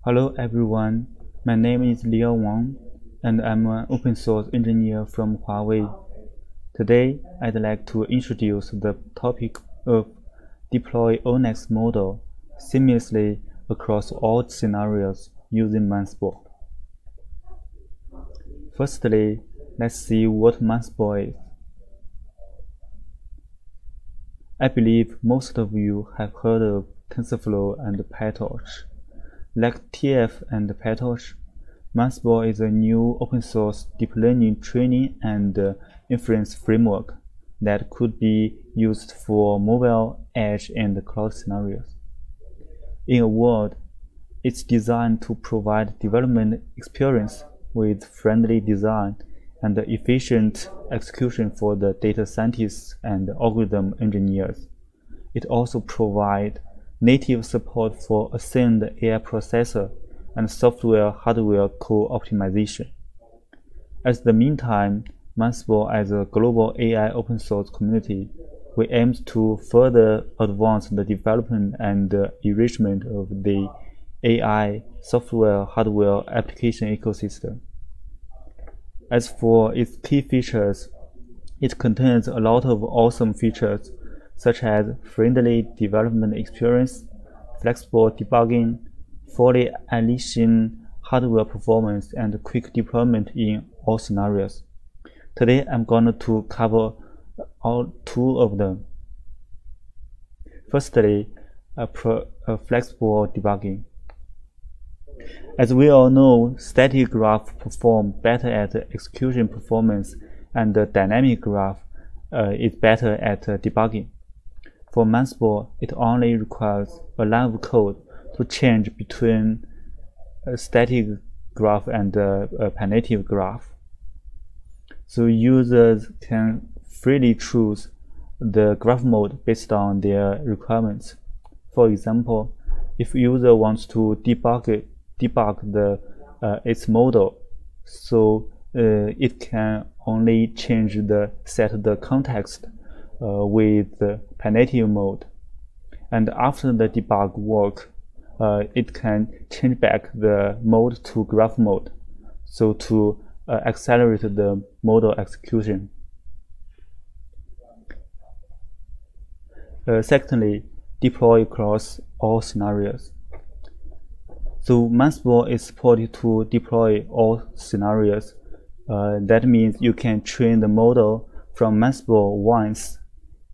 Hello everyone, my name is Leon Wang, and I'm an open source engineer from Huawei. Today, I'd like to introduce the topic of deploy ONNX model seamlessly across all scenarios using MindSpore. Firstly, let's see what MindSpore is. I believe most of you have heard of TensorFlow and PyTorch. Like TF and PyTorch, MindSpore is a new open-source deep learning training and inference framework that could be used for mobile, edge, and cloud scenarios. In a word, it's designed to provide development experience with friendly design and efficient execution for the data scientists and algorithm engineers. It also provides native support for assigned AI processor and software-hardware co-optimization. At the meantime, MindSpore as a global AI open-source community, we aim to further advance the development and enrichment of the AI software-hardware application ecosystem. As for its key features, it contains a lot of awesome features such as friendly development experience, flexible debugging, fully unleashing hardware performance, and quick deployment in all scenarios. Today, I'm going to cover all two of them. Firstly, flexible debugging. As we all know, static graphs perform better at execution performance, and the dynamic graph is better at debugging. For MindSpore, it only requires a line of code to change between a static graph and a native graph. So users can freely choose the graph mode based on their requirements. For example, if user wants to debug its model, so it can only set the context with the native mode, and after the debug work, it can change back the mode to graph mode, so to accelerate the model execution. Secondly, deploy across all scenarios. So MindSpore is supported to deploy all scenarios. That means you can train the model from MindSpore once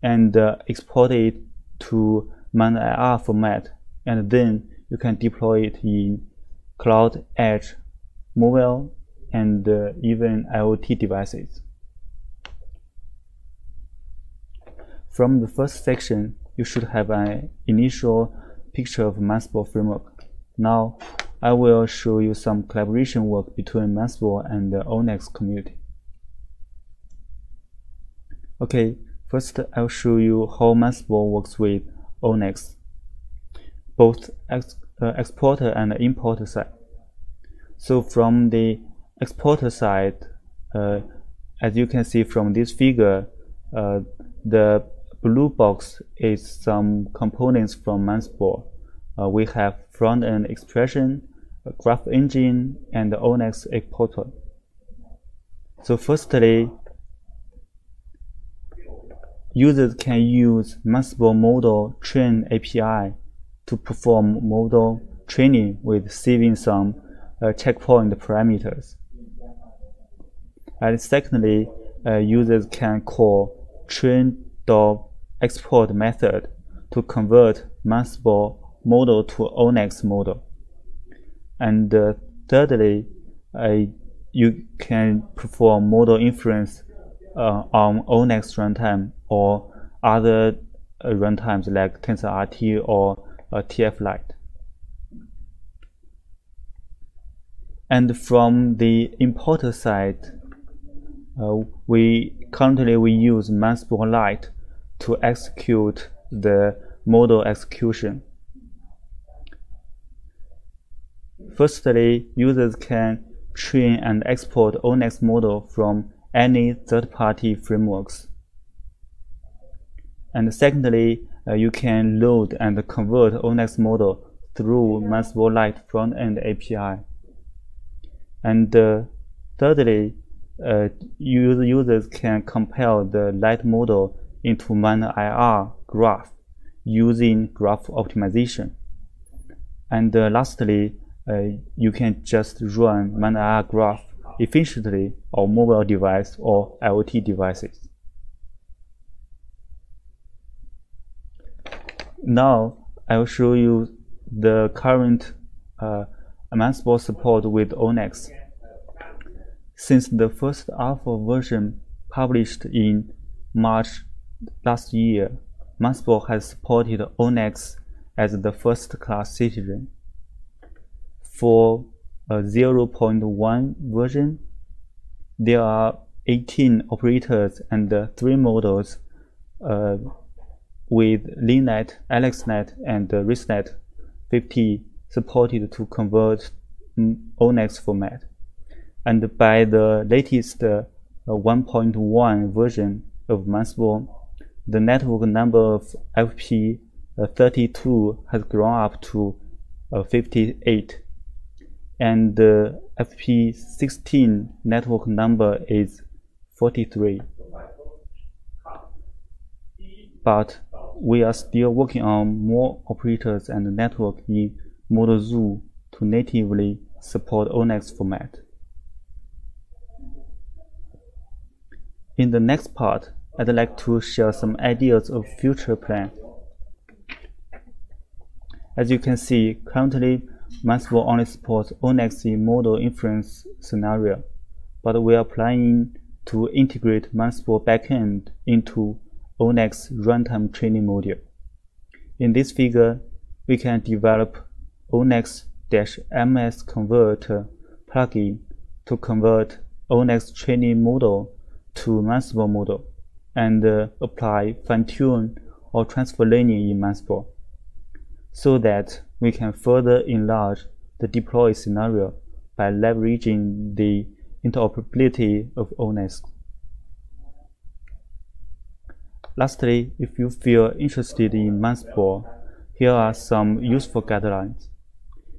and export it to MindIR format, and then you can deploy it in cloud, edge, mobile, and even IoT devices. From the first section, you should have an initial picture of MindSpore framework. Now, I will show you some collaboration work between MindSpore and the ONNX community. Okay, first I'll show you how MindSpore works with ONNX, both exporter and importer side. So from the exporter side, as you can see from this figure, the blue box is some components from MindSpore. We have front-end expression, a graph engine, and the ONNX exporter. So firstly, users can use MindSpore model train API to perform model training with saving some checkpoint parameters. And secondly, users can call train.export method to convert MindSpore model to ONNX model. And thirdly, you can perform model inference on ONNX runtime or other runtimes like TensorRT or TF Lite. And from the importer side, we use MindSpore Lite to execute the model execution. Firstly, users can train and export ONNX model from any third-party frameworks. And secondly, you can load and convert ONNX model through MindSpore Lite front-end API. And thirdly, users can compare the Lite model into MindIR graph using graph optimization. And lastly, you can just run MindIR graph efficiently on mobile device or IoT devices. Now I will show you the current MindSpore support with ONNX. Since the first alpha version published in March last year, MindSpore has supported ONNX as the first-class citizen. For a 0.1 version, there are 18 operators and 3 models with LeanNet, AlexNet, and ResNet 50 supported to convert ONNX format. And by the latest 1.1 version of MindSpore, the network number of FP32 has grown up to 58, and the FP16 network number is 43. But we are still working on more operators and network in Model Zoo to natively support ONNX format. In the next part, I'd like to share some ideas of future plan. As you can see, currently MindSpore only supports ONNX in model inference scenario, but we are planning to integrate MindSpore backend into ONNX runtime training module. In this figure, we can develop ONNX-MS converter plugin to convert ONNX training model to MindSpore model and apply fine-tune or transfer learning in MindSpore, so that we can further enlarge the deploy scenario by leveraging the interoperability of ONNX. Lastly, if you feel interested in MindSpore, here are some useful guidelines.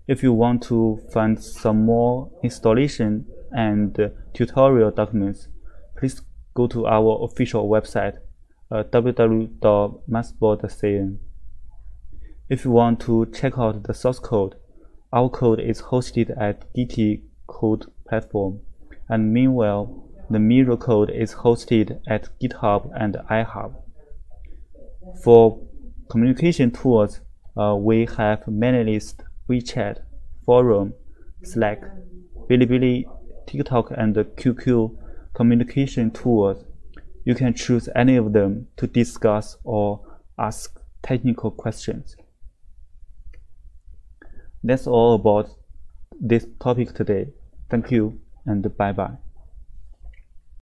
If you want to find some more installation and tutorial documents, please go to our official website, www.mindspore.cn. If you want to check out the source code, our code is hosted at Git code platform, and meanwhile, the mirror code is hosted at GitHub and iHub. For communication tools, we have MailinList, WeChat, Forum, Slack, Bilibili, TikTok, and QQ communication tools. You can choose any of them to discuss or ask technical questions. That's all about this topic today. Thank you and bye-bye.